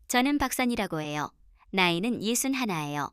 저는 박선이라고 해요. 나이는 61예요.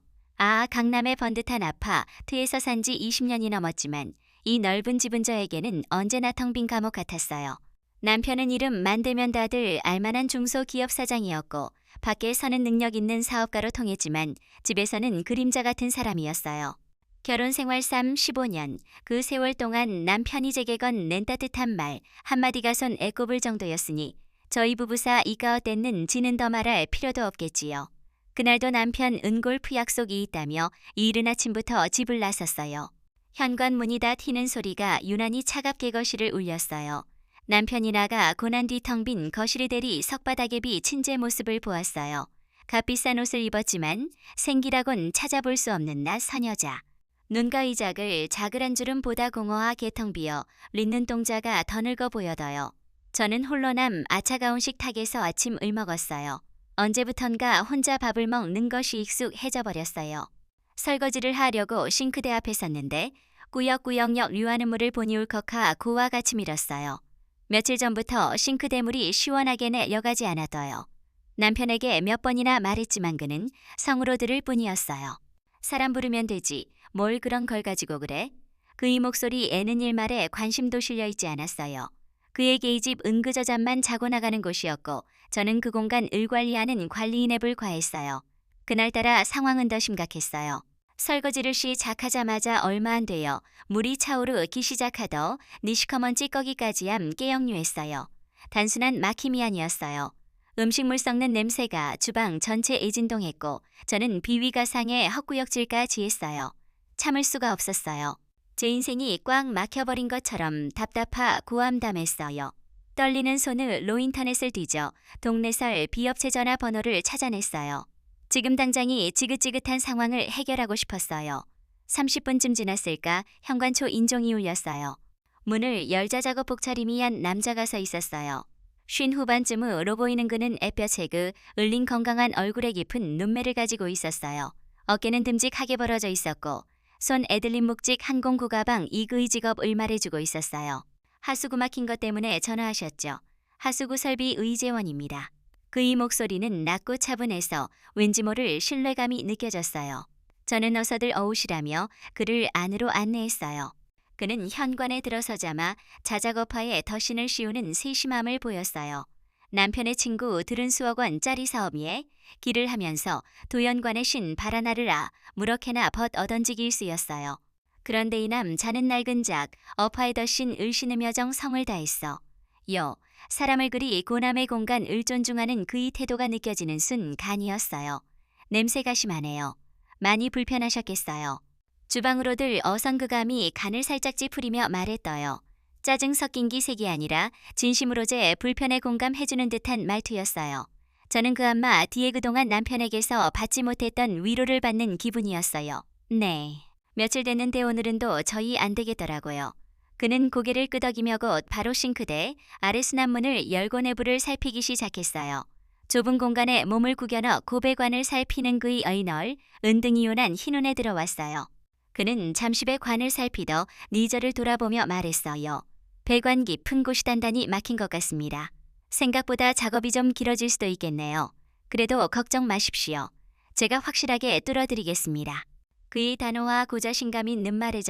강남의 번듯한 아파트에서 산지 20년이 넘었지만 이 넓은 집은 저에게는 언제나 텅 빈 감옥 같았어요. 남편은 이름 만들면 다들 알만한 중소기업 사장이었고 밖에 서는 능력 있는 사업가로 통했지만 집에서는 그림자 같은 사람이었어요. 결혼 생활 15년, 그 세월 동안 남편이 제게 건 낸따뜻한 말 한마디가 손 애꼽을 정도였으니 저희 부부사 이가어 떼는 지는 더 말할 필요도 없겠지요. 그날도 남편 은골프 약속이 있다며 이른 아침부터 집을 나섰어요. 현관문이 다 튀는 소리가 유난히 차갑게 거실을 울렸어요. 남편이 나가 고난 뒤 텅 빈 거실을 대리 석바닥에 비 친제 모습을 보았어요. 값비싼 옷을 입었지만 생기라곤 찾아볼 수 없는 나 선여자. 눈과 이작을 자그란 주름 보다 공허하 개텅 비어 린는 동자가 더 늙어 보여더요. 저는 홀로남 아차가운식 탁에서 아침을 먹었어요. 언제부턴가 혼자 밥을 먹는 것이 익숙해져 버렸어요. 설거지를 하려고 싱크대 앞에 섰는데 꾸역꾸역역 류하는 물을 보니 울컥하 고와 같이 밀었어요. 며칠 전부터 싱크대 물이 시원하게 내려가지 않았어요. 남편에게 몇 번이나 말했지만 그는 성으로 들을 뿐이었어요. 사람 부르면 되지 뭘 그런 걸 가지고 그래? 그의 목소리 애는 일 말에 관심도 실려 있지 않았어요. 그에게 이 집 은그저잠만 자고 나가는 곳이었고 저는 그 공간 을 관리하는 관리인에 불과했어요. 그날따라 상황은 더 심각했어요. 설거지를 시작하자마자 얼마 안 되어 물이 차오르기 시작하더 니시커먼 찌꺼기까지 함 깨역류했어요. 단순한 막힘이 아니었어요. 음식물 썩는 냄새가 주방 전체에 진동했고 저는 비위가 상해 헛구역질까지 했어요. 참을 수가 없었어요. 제 인생이 꽉 막혀버린 것처럼 답답하 고함담했어요. 떨리는 손으로 인터넷을 뒤져 동네설 비업체 전화번호를 찾아냈어요. 지금 당장이 지긋지긋한 상황을 해결하고 싶었어요. 30분쯤 지났을까 현관초 인종이 울렸어요. 문을 열자 작업 복차림이 한 남자가 서 있었어요. 50 후반쯤으로 보이는 그는 햇볕에 을린 건강한 얼굴에 깊은 눈매를 가지고 있었어요. 어깨는 듬직하게 벌어져 있었고 손 애들린 묵직 항공구 가방 이그의 직업을 말해주고 있었어요. 하수구 막힌 것 때문에 전화하셨죠. 하수구 설비 의재원입니다. 그의 목소리는 낮고 차분해서 왠지 모를 신뢰감이 느껴졌어요. 저는 어서들 어우시라며 그를 안으로 안내했어요. 그는 현관에 들어서자마 자작업화에 덧신을 씌우는 세심함을 보였어요. 남편의 친구 들은 수억 원짜리 사업에 길을 하면서 도연관에 신 발 하나를 무럭해나 벗 얻어지기 일쑤였어요. 그런데 이 남 자는 낡은 작 업화에 덧신 을 신으며 정성을 다했어. 사람을 그리 고남의 공간 을 존중하는 그의 태도가 느껴지는 순간이었어요. 냄새가 심하네요. 많이 불편하셨겠어요. 주방으로들 어성그감이 간을 살짝 찌푸리며 말했어요. 짜증 섞인 기색이 아니라 진심으로 제 불편에 공감해주는 듯한 말투였어요. 저는 그 한마 뒤에 그동안 남편에게서 받지 못했던 위로를 받는 기분이었어요. 네. 며칠 됐는데 오늘은 또 저희 안 되겠더라고요. 그는 고개를 끄덕이며 곧 바로 싱크대 아래 수납문을 열고 내부를 살피기 시작했어요. 좁은 공간에 몸을 구겨 넣어 고배관을 살피는 그의 의널 은등이온한 흰눈에 들어왔어요. 그는 잠시 배관을 살피더 니저를 돌아보며 말했어요. 배관 깊은 곳이 단단히 막힌 것 같습니다. 생각보다 작업이 좀 길어질 수도 있겠네요. 그래도 걱정 마십시오. 제가 확실하게 뚫어드리겠습니다. 그의 단호와 고자신감 있는 말에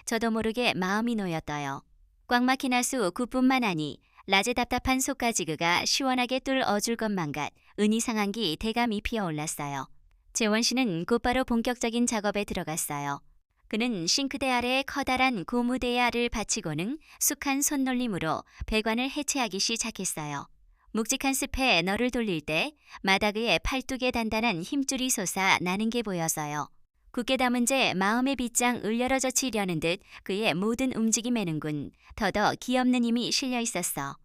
저도 모르게 마음이 놓였어요. 꽉 막힌 하수 굿뿐만 아니 낮에 답답한 속까지 그가 시원하게 뚫어줄 것만 같 은이상한 기 대감이 피어올랐어요. 재원 씨는 곧바로 본격적인 작업에 들어갔어요. 그는 싱크대 아래에 커다란 고무대의 알을 받치고는 숙한 손놀림으로 배관을 해체하기 시작했어요. 묵직한 습에 너를 돌릴 때 마닥 위에 팔뚝에 단단한 힘줄이 솟아 나는 게 보여서요. 굳게 담은 제 마음의 빗장을 열어젖히려는 듯 그의 모든 움직임에는군 더더 기없는 힘이 실려 있었어.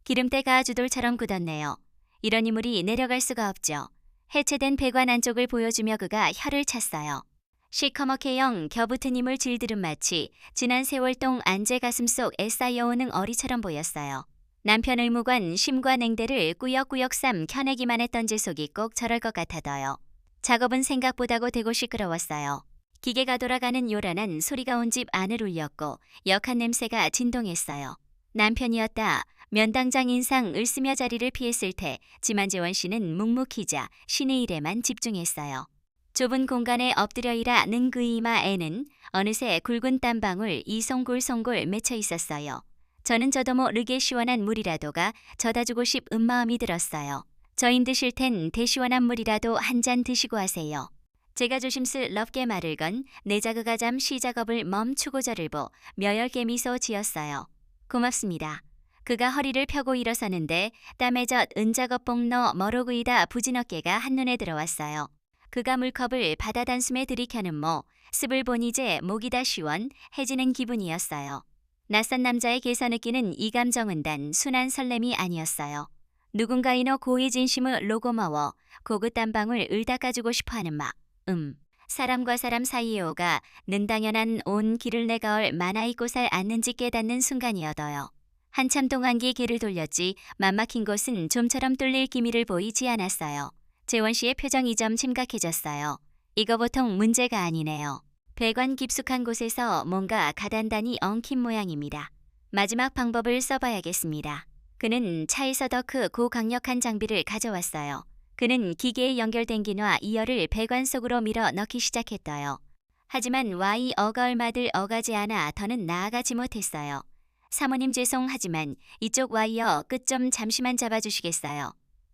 기름때가 주돌처럼 굳었네요. 이러니 물이 내려갈 수가 없죠. 해체된 배관 안쪽을 보여주며 그가 혀를 찼어요. 시커멓게 영 겨붙은 힘을 질들은 마치 지난 세월동 안제 가슴 속에 쌓여오는 어리처럼 보였어요. 남편 의무관 심과 냉대를 꾸역꾸역 켜내기만 했던 제 속이 꼭 저럴 것 같아서요. 작업은 생각보다고 되고 시끄러웠어요. 기계가 돌아가는 요란한 소리가 온 집 안을 울렸고 역한 냄새가 진동했어요. 남편이었다. 면당장 인상을 쓰며 자리를 피했을 테 지만재원 씨는 묵묵히자 신의 일에만 집중했어요. 좁은 공간에 엎드려 일하는 그 이마에는 어느새 굵은 땀방울 이송골송골 맺혀 있었어요. 저는 저도 모르게 시원한 물이라도가 져다주고 싶은 마음이 들었어요. 저인 드실 텐 대시원한 물이라도 한 잔 드시고 하세요. 제가 조심스럽게 말을 건 내자그가 잠시 작업을 멈추고 저를 보 며열게 미소 지었어요. 고맙습니다. 그가 허리를 펴고 일어서는데 땀에 젖 은작업 복로 머로구이다 부진 어깨가 한눈에 들어왔어요. 그가 물컵을 바다 단숨에 들이켜는 습을 보니 이제 목이 다 시원해지는 기분이었어요. 낯선 남자의 개서 느끼는 이 감정은 단 순한 설렘이 아니었어요. 누군가이너 고의 진심을 로고마워 고그 땀방울 을 닦아주고 싶어하는 사람과 사람 사이에 오가 는 당연한 온 길을 내가 얼 마나 잊고 살 않는지 깨닫는 순간이어더요. 한참 동안 길을 돌렸지 맘막힌 곳은 좀처럼 뚫릴 기미를 보이지 않았어요. 재원 씨의 표정이 좀 심각해졌어요. 이거 보통 문제가 아니네요. 배관 깊숙한 곳에서 뭔가 가단단히 엉킨 모양입니다. 마지막 방법을 써봐야겠습니다. 그는 차에서 더 크고 강력한 장비를 가져왔어요. 그는 기계에 연결된 기놔 이어를 배관 속으로 밀어 넣기 시작했어요. 하지만 와이 어가 얼마들 어가지 않아 더는 나아가지 못했어요. 사모님 죄송하지만 이쪽 와이어 끝 좀 잠시만 잡아주시겠어요.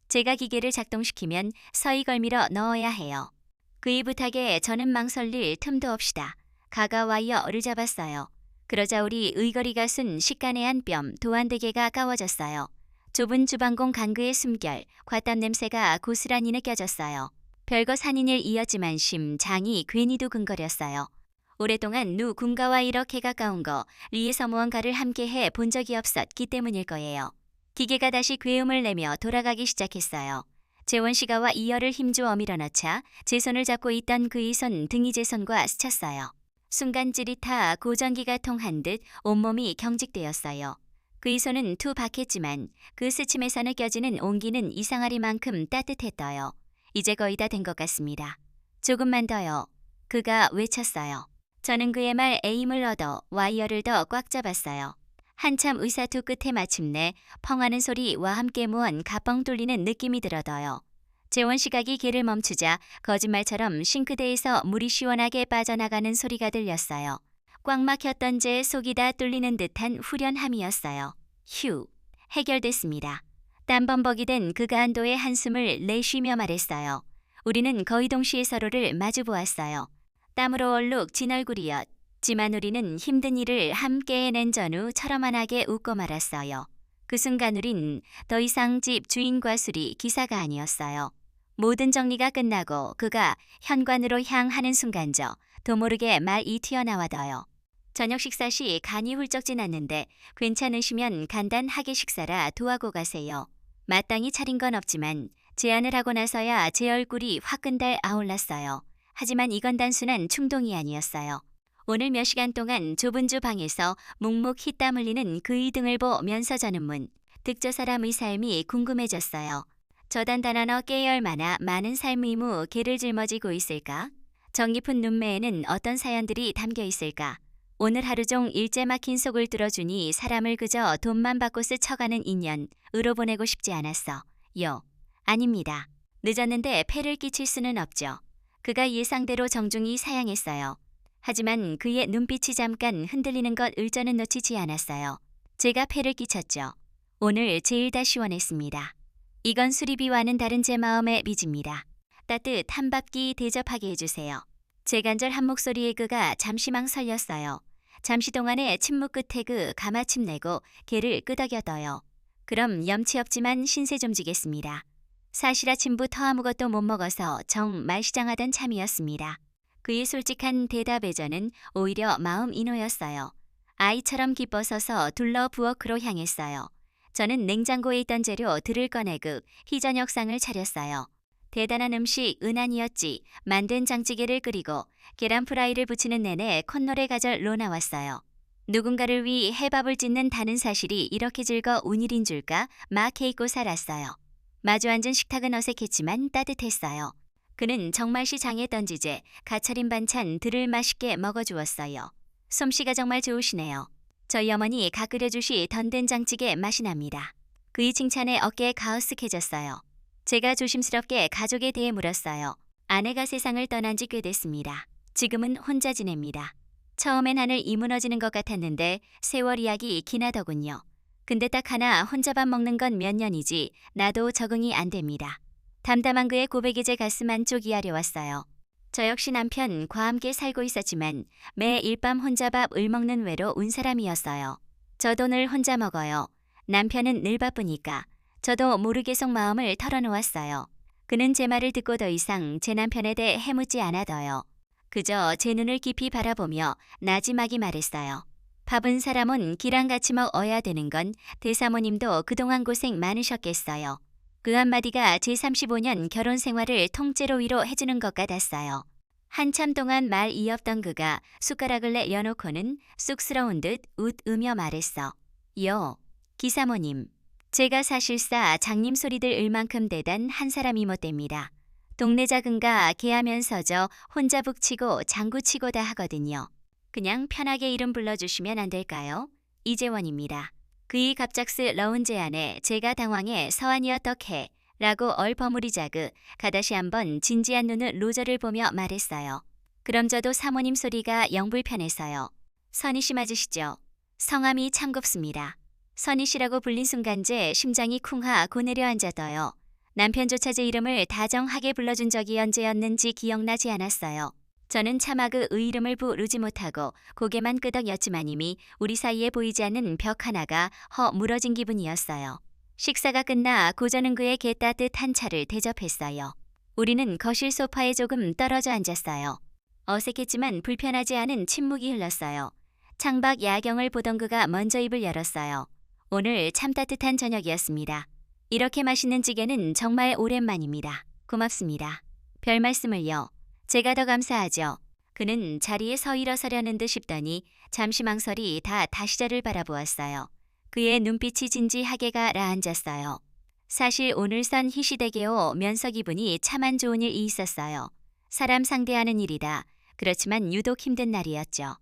제가 기계를 작동시키면 서히 걸밀어 넣어야 해요. 그의 부탁에 저는 망설일 틈도 없이다 가가 와이어를 잡았어요. 그러자 우리 의거리가 순 식간의 뺨 도안대게가 까워졌어요. 좁은 주방공 간그의 숨결, 과땀 냄새가 고스란히 느껴졌어요. 별거 산인일이었지만 심장이 괜히 두근거렸어요. 오랫동안 누군가와 이렇게 가까운 거 리에서 무언가를 함께해 본 적이 없었기 때문일 거예요. 기계가 다시 괴음을 내며 돌아가기 시작했어요. 재원 씨가 와 이어를 힘주어 밀어넣자 제 손을 잡고 있던 그의 손 등이 제 손과 스쳤어요. 순간 찌릿하 고전기가 통한 듯 온몸이 경직되었어요. 그의 손은 투박했지만 그 스침에서 느껴지는 온기는 이상하리만큼 따뜻했어요. 이제 거의 다 된 것 같습니다. 조금만 더요. 그가 외쳤어요. 저는 그의 말에 힘을 얻어 와이어를 더 꽉 잡았어요. 한참 의사투 끝에 마침내 펑하는 소리와 함께 무언 가뻥 뚫리는 느낌이 들어더요. 재원 시각이 개를 멈추자 거짓말처럼 싱크대에서 물이 시원하게 빠져나가는 소리가 들렸어요. 꽉 막혔던 제 속이 다 뚫리는 듯한 후련함이었어요. 휴, 해결됐습니다. 땀범벅이 된 그가 한도의 한숨을 내쉬며 말했어요. 우리는 거의 동시에 서로를 마주보았어요. 땀으로 얼룩 진 얼굴이었지만 우리는 힘든 일을 함께 해낸 전후 철어만하게 웃고 말았어요. 그 순간 우린 더 이상 집 주인과 술이 기사가 아니었어요. 모든 정리가 끝나고 그가 현관으로 향하는 순간 저도 모르게 말이 튀어나와더요. 저녁 식사 시 간이 훌쩍 지났는데 괜찮으시면 간단하게 식사라 도하고 가세요. 마땅히 차린 건 없지만 제안을 하고 나서야 제 얼굴이 화끈달 아올랐어요. 하지만 이건 단순한 충동이 아니었어요. 오늘 몇 시간 동안 좁은 주 방에서 묵묵히 땀 흘리는 그의 등을 보면서 저는 득 저 사람의 삶이 궁금해졌어요. 저단단한 어깨에 얼마나 많은 삶의 무게를 짊어지고 있을까? 정 깊은 눈매에는 어떤 사연들이 담겨 있을까? 오늘 하루 종 일제 막힌 속을 뚫어주니 사람을 그저 돈만 받고 스쳐가는 인연으로 보내고 싶지 않았어. 아닙니다. 늦었는데 폐를 끼칠 수는 없죠. 그가 예상대로 정중히 사양했어요. 하지만 그의 눈빛이 잠깐 흔들리는 것을 저는 놓치지 않았어요. 제가 폐를 끼쳤죠. 오늘 제일 다 시원했습니다. 이건 수리비와는 다른 제 마음의 빚입니다. 따뜻한 밥기 대접하게 해주세요. 제 간절한 목소리에 그가 잠시 망설였어요. 잠시 동안의 침묵 끝에 그 가마침 내고 개를 끄덕여둬요. 그럼 염치 없지만 신세 좀 지겠습니다. 사실 아침부터 아무것도 못 먹어서 정말 시장하던 참이었습니다. 그의 솔직한 대답에 저는 오히려 마음이 놓였어요. 아이처럼 기뻐서서 둘러 부엌으로 향했어요. 저는 냉장고에 있던 재료들을 꺼내고 희저녁상을 차렸어요. 대단한 음식 은한이었지 만든 장찌개를 끓이고 계란 프라이를 부치는 내내 콧노래 가절로 나왔어요. 누군가를 위해 해밥을 짓는 다는 사실이 이렇게 즐거운 일인 줄까 막 해입고 살았어요. 마주 앉은 식탁은 어색했지만 따뜻했어요. 그는 정말시 장에 던지제 갓차린 반찬들을 맛있게 먹어주었어요. 솜씨가 정말 좋으시네요. 저희 어머니 가 끓여주시 된장찌개 맛이 납니다. 그의 칭찬에 어깨에 가으쓱해졌어요. 제가 조심스럽게 가족에 대해 물었어요. 아내가 세상을 떠난 지 꽤 됐습니다. 지금은 혼자 지냅니다. 처음엔 하늘 이 무너지는 것 같았는데 세월 이야기 기나더군요. 근데 딱 하나 혼자 밥 먹는 건 몇 년이지 나도 적응이 안 됩니다. 담담한 그의 고백에 제 가슴 안쪽이 아려왔어요. 저 역시 남편과 함께 살고 있었지만 매일 밤 혼자 밥을 먹는 외로 운 사람이었어요. 저도 늘 혼자 먹어요. 남편은 늘 바쁘니까. 저도 모르게 속 마음을 털어놓았어요. 그는 제 말을 듣고 더 이상 제 남편에 대해 해묻지 않아더요. 그저 제 눈을 깊이 바라보며 나지막이 말했어요. 밥은 사람은 기랑 같이 먹어야 되는 건 대사모님도 그동안 고생 많으셨겠어요. 그 한마디가 제 35년 결혼 생활을 통째로 위로해주는 것 같았어요. 한참 동안 말 이었던 그가 숟가락을 내려놓고는 쑥스러운 듯 웃으며 말했어. 요, 기사모님. 제가 사실사 장님 소리 들을 만큼 대단한 사람이 못 됩니다. 동네 작은가 개하면서 저 혼자 북치고 장구치고 다 하거든요. 그냥 편하게 이름 불러주시면 안 될까요? 이재원입니다. 그의 갑작스러운 제안에 제가 당황해 서한이 어떡해 라고 얼버무리자그 가다시 한번 진지한 눈을 로저를 보며 말했어요. 그럼 저도 사모님 소리가 영 불편해서요. 선희씨 맞으시죠? 성함이 참 곱습니다. 선희씨라고 불린 순간 제 심장이 쿵하고 내려앉아더요. 남편조차 제 이름을 다정하게 불러준 적이 언제였는지 기억나지 않았어요. 저는 차마 그의 이름을 부르지 못하고 고개만 끄덕였지만 이미 우리 사이에 보이지 않는 벽 하나가 허물어진 기분이었어요. 식사가 끝나 고저는 그의 게 따뜻한 차를 대접했어요. 우리는 거실 소파에 조금 떨어져 앉았어요. 어색했지만 불편하지 않은 침묵이 흘렀어요. 창밖 야경을 보던 그가 먼저 입을 열었어요. 오늘 참 따뜻한 저녁이었습니다. 이렇게 맛있는 찌개는 정말 오랜만입니다. 고맙습니다. 별 말씀을요. 제가 더 감사하죠. 그는 자리에 서 일어서려는 듯 싶더니 잠시 망설이 다시 저를 바라보았어요. 그의 눈빛이 진지하게 가라앉았어요. 사실 오늘 선 희시대게오 면서 기분이 참 안 좋은 일이 있었어요. 사람 상대하는 일이다. 그렇지만 유독 힘든 날이었죠.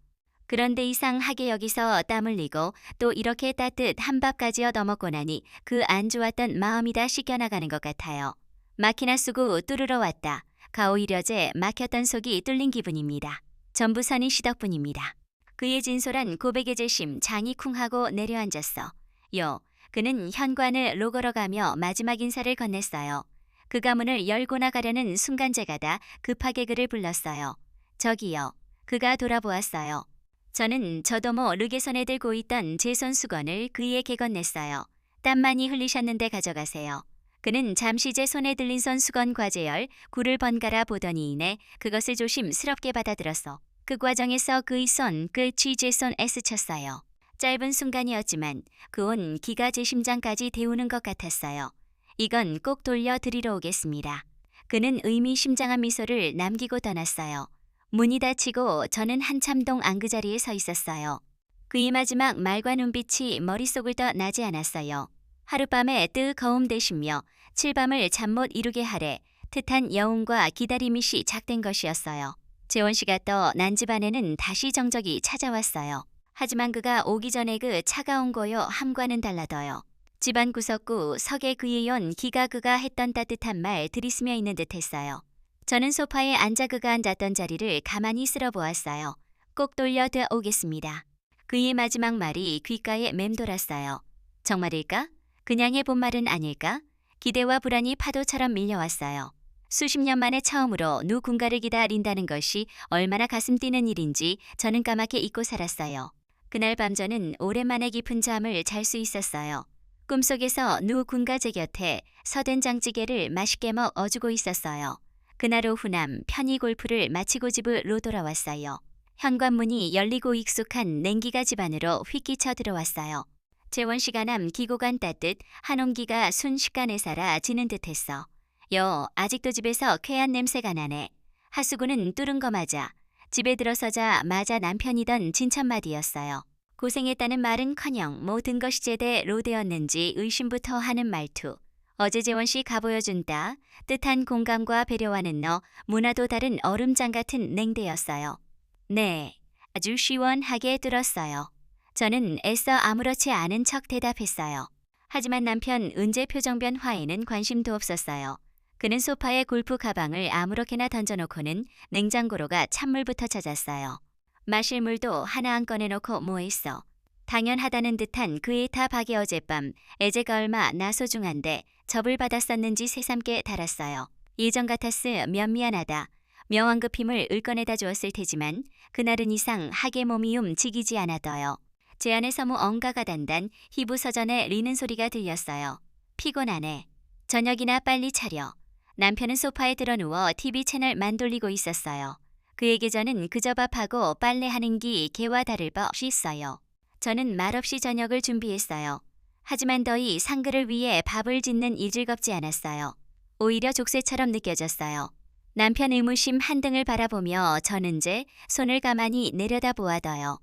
그런데 이상하게 여기서 땀 흘리고 또 이렇게 따뜻한 밥까지 얻어먹고 나니 그 안 좋았던 마음이 다 씻겨나가는 것 같아요. 막히나 쓰고 뚫으러 왔다. 가오이려제 막혔던 속이 뚫린 기분입니다. 전부 선희 씨 덕분입니다. 그의 진솔한 고백의 재심 장이 쿵하고 내려앉았어. 요, 그는 현관을 로걸어 가며 마지막 인사를 건넸어요. 그가 문을 열고 나가려는 순간 제가 다 급하게 그를 불렀어요. 저기요. 그가 돌아보았어요. 저는 저도 모르게 손에 들고 있던 제 손수건을 그에게 건넸어요. 땀 많이 흘리셨는데 가져가세요. 그는 잠시 제 손에 들린 손수건 과제열 굴을 번갈아 보더니 이내 그것을 조심스럽게 받아들었어. 그 과정에서 그의 손 끝이 제 손에 스쳤어요. 짧은 순간이었지만 그 온 기가 제 심장까지 데우는 것 같았어요. 이건 꼭 돌려드리러 오겠습니다. 그는 의미심장한 미소를 남기고 떠났어요. 문이 닫히고 저는 한참 동안 그 자리에 서 있었어요. 그의 마지막 말과 눈빛이 머릿속을 떠나지 않았어요. 하룻밤에 뜨거움 되시며 칠밤을 잠 못 이루게 하래 뜻한 여운과 기다림이 시작된 것이었어요. 재원 씨가 떠난 집안에는 다시 정적이 찾아왔어요. 하지만 그가 오기 전에 그 차가운 고요함과는 달라더요. 집안 구석구 석에 그의 온 기가 그가 했던 따뜻한 말 들이스며 있는 듯했어요. 저는 소파에 앉아 그가 앉았던 자리를 가만히 쓸어보았어요. 꼭 돌려드 오겠습니다. 그의 마지막 말이 귓가에 맴돌았어요. 정말일까? 그냥 해본 말은 아닐까? 기대와 불안이 파도처럼 밀려왔어요. 수십 년 만에 처음으로 누군가를 기다린다는 것이 얼마나 가슴 뛰는 일인지 저는 까맣게 잊고 살았어요. 그날 밤 저는 오랜만에 깊은 잠을 잘 수 있었어요. 꿈속에서 누군가 제 곁에 서된장찌개를 맛있게 먹어주고 있었어요. 그날 오후남 편히 골프를 마치고 집으로 돌아왔어요. 현관문이 열리고 익숙한 냉기가 집안으로 휘끼쳐 들어왔어요. 재원 씨가 남기고 간 따뜻 한 온기가 순식간에 사라지는 듯했어. 여, 아직도 집에서 쾌한 냄새가 나네. 하수구는 뚫은 거 맞아. 집에 들어서자마자 남편이던 진천마디였어요. 고생했다는 말은커녕 모든 것이 제대로 되었는지 의심부터 하는 말투. 어제 재원 씨 가보여준다. 뜻한 공감과 배려와는 너 문화도 다른 얼음장 같은 냉대였어요. 네, 아주 시원하게 뚫었어요. 저는 애써 아무렇지 않은 척 대답했어요. 하지만 남편 은재 표정변 화에는 관심도 없었어요. 그는 소파에 골프 가방을 아무렇게나 던져놓고는 냉장고로 가 찬물부터 찾았어요. 마실 물도 하나 안 꺼내놓고 뭐했어. 당연하다는 듯한 그의 답하기 어젯밤 애제가 얼마 나소중한데 접을 받았었는지 새삼게 달았어요. 예전 같았으면 미안하다. 명왕급 힘을 을꺼내다 주었을 테지만 그날은 이상 하게 몸이움 지기지 않아둬요. 제 안에 서무 엉가가 단단 희부서전에 리는 소리가 들렸어요. 피곤하네. 저녁이나 빨리 차려. 남편은 소파에 드러누워 TV 채널만 돌리고 있었어요. 그에게 저는 그저 밥하고 빨래하는 기 개와 다를 바 없이 있어요. 저는 말없이 저녁을 준비했어요. 하지만 더이 상그를 위해 밥을 짓는 이 즐겁지 않았어요. 오히려 족쇄처럼 느껴졌어요. 남편 의무심 한등을 바라보며 저는 제 손을 가만히 내려다보아둬요.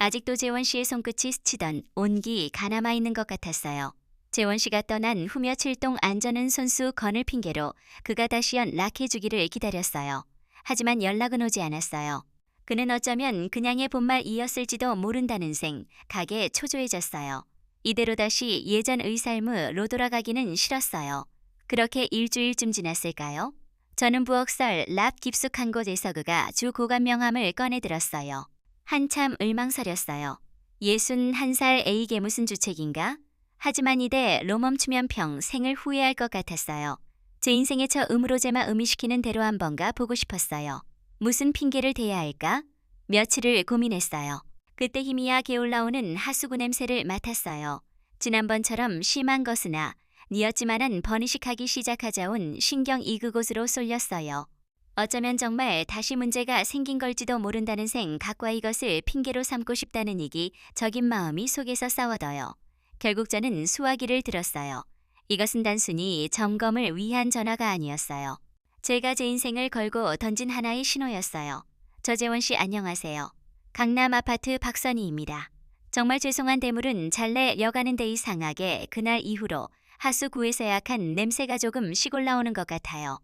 아직도 재원 씨의 손끝이 스치던 온기 가남아 있는 것 같았어요. 재원 씨가 떠난 후 며칠 동 안전은 손수 건을 핑계로 그가 다시 연락해주기를 기다렸어요. 하지만 연락은 오지 않았어요. 그는 어쩌면 그냥의 본말이었을지도 모른다는 생 가게 초조해졌어요. 이대로 다시 예전의 삶으로 돌아가기는 싫었어요. 그렇게 일주일쯤 지났을까요? 저는 부엌살 랍 깊숙한 곳에서 그가 주 고관 명함을 꺼내들었어요. 한참 을망설였어요. 61살 A게 무슨 주책인가? 하지만 이대 로 멈추면 평생을 후회할 것 같았어요. 제 인생에 저 음으로제마 음이시키는 대로 한번가 보고 싶었어요. 무슨 핑계를 대야 할까? 며칠을 고민했어요. 그때 희미하게 게올라오는 하수구 냄새를 맡았어요. 지난번처럼 심한 것으나 뉘었지만은 번이식하기 시작하자온 신경 이그곳으로 쏠렸어요. 어쩌면 정말 다시 문제가 생긴 걸지도 모른다는 생 각과 이것을 핑계로 삼고 싶다는 이기 적인 마음이 속에서 싸워져요. 결국 저는 수화기를 들었어요. 이것은 단순히 점검을 위한 전화가 아니었어요. 제가 제 인생을 걸고 던진 하나의 신호였어요. 저재원 씨 안녕하세요. 강남 아파트 박선희입니다. 정말 죄송한 대물은 잘내 여가는 데 이상하게 그날 이후로 하수구에서 약한 냄새가 조금 시골 나오는 것 같아요.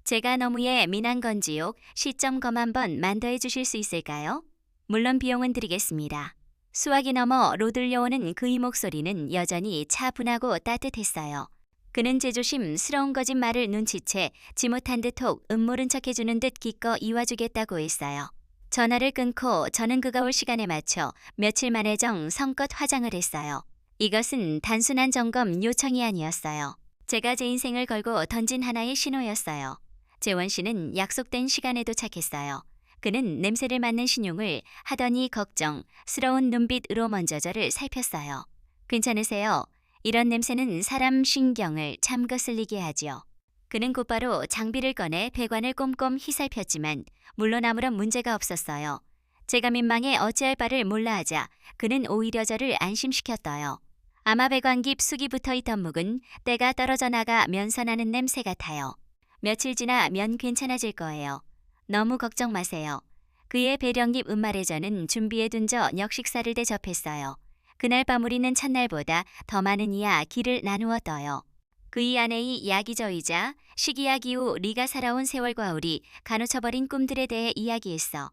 제가 너무 예민한 건지요. 시점 검 한번 만더해 주실 수 있을까요? 물론 비용은 드리겠습니다. 수화기 너머 로 들려오는 그의 목소리는 여전히 차분하고 따뜻했어요. 그는 제 조심스러운 거짓말을 눈치채 지못한 듯 혹 음모른 척해주는 듯 기꺼 이와주겠다고 했어요. 전화를 끊고 저는 그가 올 시간에 맞춰 며칠 만에 성껏 화장을 했어요. 이것은 단순한 점검 요청이 아니었어요. 제가 제 인생을 걸고 던진 하나의 신호였어요. 재원 씨는 약속된 시간에 도착했어요. 그는 냄새를 맡는 신용을 하더니 걱정스러운 눈빛으로 먼저 저를 살폈어요. 괜찮으세요? 이런 냄새는 사람 신경을 참 거슬리게 하지요. 그는 곧바로 장비를 꺼내 배관을 꼼꼼히 살폈지만 물론 아무런 문제가 없었어요. 제가 민망해 어찌할 바를 몰라 하자 그는 오히려 저를 안심시켰어요. 아마 배관 깊 숙이 붙어있던 묵은 때가 떨어져 나가 면선하는 냄새 같아요. 며칠 지나면 괜찮아질 거예요. 너무 걱정 마세요. 그의 배령립 음말에 저는 준비해둔 저녁 식사를 대접했어요. 그날 밤 우리는 첫날보다 더 많은 이야기를 나누었어요. 그의 아내의 이야기저이자 시기약 이후 리가 살아온 세월과 우리 가누쳐버린 꿈들에 대해 이야기했어.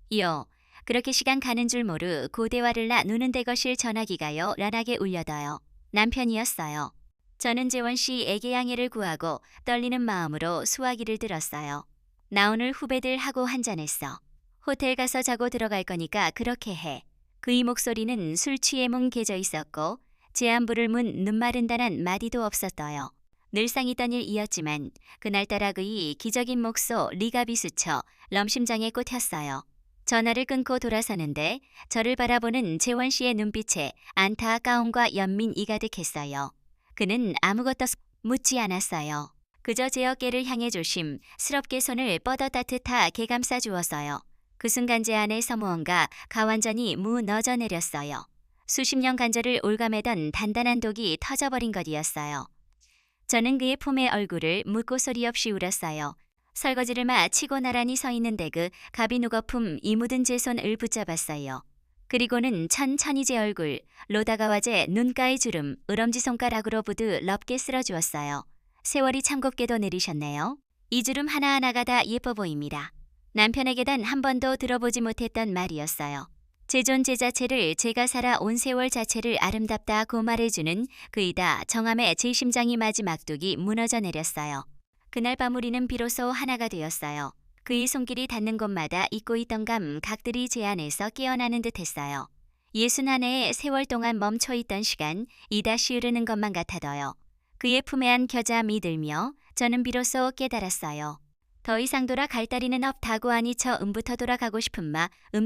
이어 그렇게 시간 가는 줄 모르 고대화를 나누는 대거실 전화기가요 란하게 울려져요. 남편이었어요. 저는 재원 씨에게 양해를 구하고 떨리는 마음으로 수화기를 들었어요. 나 오늘 후배들 하고 한잔했어. 호텔 가서 자고 들어갈 거니까 그렇게 해. 그의 목소리는 술 취해 뭉개져 있었고 제 안부를 문 눈마른다는 마디도 없었어요. 늘상 있던 일이었지만 그날따라 그의 기적인 목소 리가 비스쳐 럼심장에 꽂혔어요. 전화를 끊고 돌아서는데 저를 바라보는 재원 씨의 눈빛에 안타까움과 연민이 가득했어요. 그는 아무것도 묻지 않았어요. 그저 제 어깨를 향해 조심스럽게 손을 뻗어 따뜻하게 감싸 주었어요. 그 순간 제 안에서 무언가 가완전히 무너져 내렸어요. 수십 년 간절을 올가매던 단단한 독이 터져버린 것이었어요. 저는 그의 품에 얼굴을 묻고 소리 없이 울었어요. 설거지를 마치고 나란히 서 있는데 그 가비누거품 이 묻은 제 손을 붙잡았어요. 그리고는 천천히 제 얼굴, 로다가와 제 눈가의 주름, 을엄지손가락으로 부드 럽게 쓸어주었어요. 세월이 참 곱게도 내리셨네요. 이 주름 하나하나가 다 예뻐 보입니다. 남편에게 단 한 번도 들어보지 못했던 말이었어요. 제 존재 자체를 제가 살아 온 세월 자체를 아름답다고 말해주는 그이다 정함의 제 심장이 마지막 뚝이 무너져 내렸어요. 그날 밤 우리는 비로소 하나가 되었어요. 그의 손길이 닿는 곳마다 잊고 있던 감각들이 제 안에서 깨어나는 듯 했어요. 61해의 세월 동안 멈춰있던 시간, 이다시 흐르는 것만 같아도요. 그의 품에 안 겨자 미들며 저는 비로소 깨달았어요. 더 이상 돌아갈 다리는 없다고 하니 저 음부터 돌아가고 싶은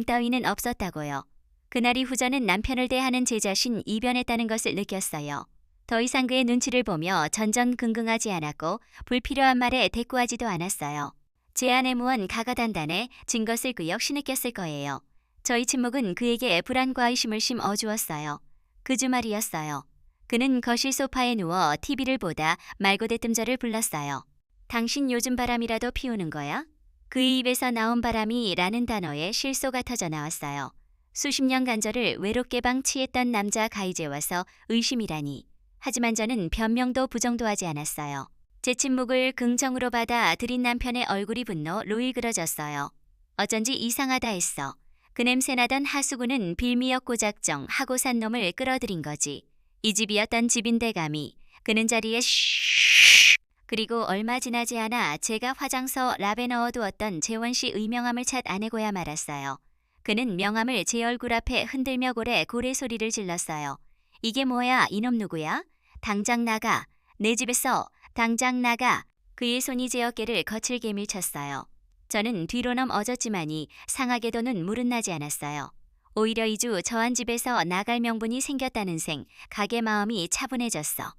따위는 없었다고요. 그날 이후 저는 남편을 대하는 제 자신 이변했다는 것을 느꼈어요. 더 이상 그의 눈치를 보며 전전긍긍하지 않았고 불필요한 말에 대꾸하지도 않았어요. 제 안에 무언 가가 단단해 진 것을 그 역시 느꼈을 거예요. 저희 침묵은 그에게 불안과 의심을 심어주었어요. 그 주말이었어요. 그는 거실 소파에 누워 TV를 보다 말고대뜸 저를 불렀어요. 당신 요즘 바람이라도 피우는 거야? 그의 입에서 나온 바람이라는 단어에 실소가 터져 나왔어요. 수십 년 간절을 외롭게 방치했던 남자 가이제 와서 의심이라니. 하지만 저는 변명도 부정도 하지 않았어요. 제 침묵을 긍정으로 받아들인 남편의 얼굴이 분노로 일그러졌어요. 어쩐지 이상하다 했어. 그 냄새나던 하수구는 빌미였고 작정하고 산 놈을 끌어들인 거지. 이 집이었던 집인데 감히. 그는 자리에 쉬. 그리고 얼마 지나지 않아 제가 화장서 랍에 넣어두었던 재원 씨 의명함을 찾 아내고야 말았어요. 그는 명함을 제 얼굴 앞에 흔들며 고래 소리를 질렀어요. 이게 뭐야? 이놈 누구야? 당장 나가. 내 집에서 당장 나가. 그의 손이 제 어깨를 거칠게 밀쳤어요. 저는 뒤로 넘어졌지만이 상하게도는 물은 나지 않았어요. 오히려 이주 저한 집에서 나갈 명분이 생겼다는 가게 마음이 차분해졌어.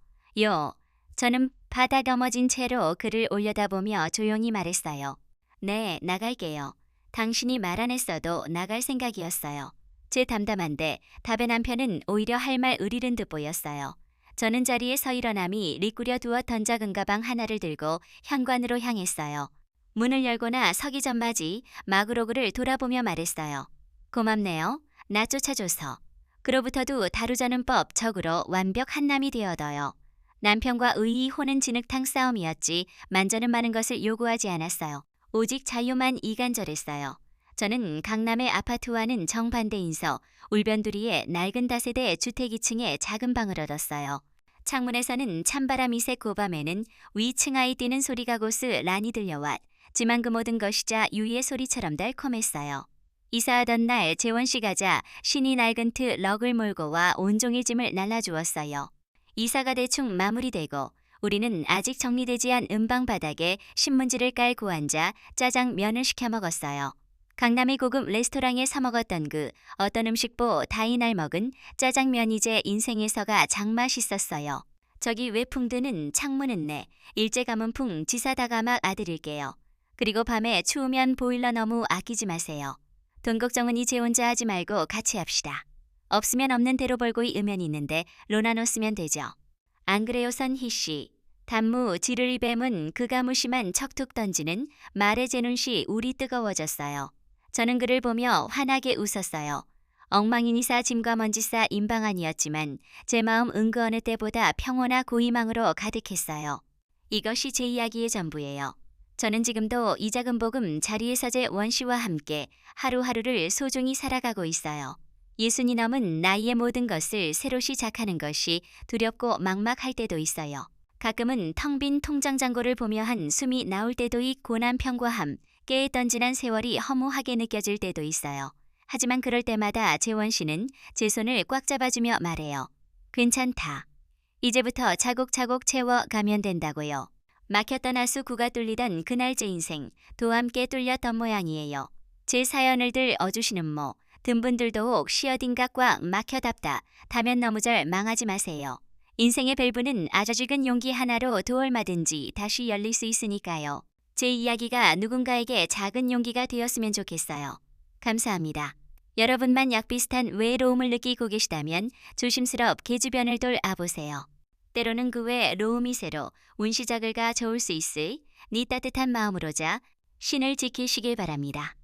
저는 바닥 넘어진 채로 그를 올려다보며 조용히 말했어요. 네, 나갈게요. 당신이 말 안 했어도 나갈 생각이었어요. 제 담담한데 답의 남편은 오히려 할 말 의리른 듯 보였어요. 저는 자리에 서 일어남이 리꾸려 두었던 작은 가방 하나를 들고 현관으로 향했어요. 문을 열고나 서기 전맞이 마구로그를 돌아보며 말했어요. 고맙네요. 나 쫓아줘서. 그로부터도 다루자는 법 적으로 완벽 한남이 되어둬요. 남편과 의의 호는 진흙탕 싸움이었지 만저는 많은 것을 요구하지 않았어요. 오직 자유만 이간절했어요. 저는 강남의 아파트와는 정반대인서 울변두리의 낡은 다세대 주택 2층에 작은 방을 얻었어요. 창문에서는 찬바람이 새고 밤에는 위층하에 뛰는 소리가 고스란히 들려왔지만 그 모든 것이자 유이의 소리처럼 달콤했어요. 이사하던 날 재원씨 가자 신이 낡은 트 럭을 몰고 와 온종일 짐을 날라주었어요. 이사가 대충 마무리되고 우리는 아직 정리되지 않은 은방 바닥에 신문지를 깔고 앉아 짜장면을 시켜 먹었어요. 강남의 고급 레스토랑에 사 먹었던 그 어떤 음식보 다이날 먹은 짜장면이 제 인생에서가 장 맛있었어요. 저기 외풍드는 창문은 내 일제가문풍 지사다가막 아드릴게요. 그리고 밤에 추우면 보일러 너무 아끼지 마세요. 돈 걱정은 이제 혼자 하지 말고 같이 합시다. 없으면 없는 대로 벌고의 음연이 있는데 로나노 쓰면 되죠. 안 그래요 선희씨. 단무 지를 뱀은 그가 무심한 척툭 던지는 말의 제 눈시 울이 뜨거워졌어요. 저는 그를 보며 환하게 웃었어요. 엉망이니사 짐과 먼지싸 인방 아니었지만 제 마음 은그 어느 때보다 평온하 고희망으로 가득했어요. 이것이 제 이야기의 전부예요. 저는 지금도 이 작은 복음 자리에서 제 원씨와 함께 하루하루를 소중히 살아가고 있어요. 60이 넘은 나이의 모든 것을 새로 시작하는 것이 두렵고 막막할 때도 있어요. 가끔은 텅 빈 통장 잔고를 보며 한숨이 나올 때도 있고 남편과함 깨에 지난 세월이 허무하게 느껴질 때도 있어요. 하지만 그럴 때마다 재원 씨는 제 손을 꽉 잡아주며 말해요. 괜찮다. 이제부터 차곡차곡 채워가면 된다고요. 막혔던 하수구가 뚫리던 그날 제 인생 도 함께 뚫렸던 모양이에요. 제 사연을 들어주시는 든분들도 혹 시어딘가 꽉 막혀답다. 다면 너무절 망하지 마세요. 인생의 밸브는 아주 작은 용기 하나로 도 얼마든지 다시 열릴 수 있으니까요. 제 이야기가 누군가에게 작은 용기가 되었으면 좋겠어요. 감사합니다. 여러분만 약비슷한 외로움을 느끼고 계시다면 조심스럽게 주변을 돌아보세요. 때로는 그 외로움이 새로 운시작을가 좋을 수 있으니 따뜻한 마음으로자 신을 지키시길 바랍니다.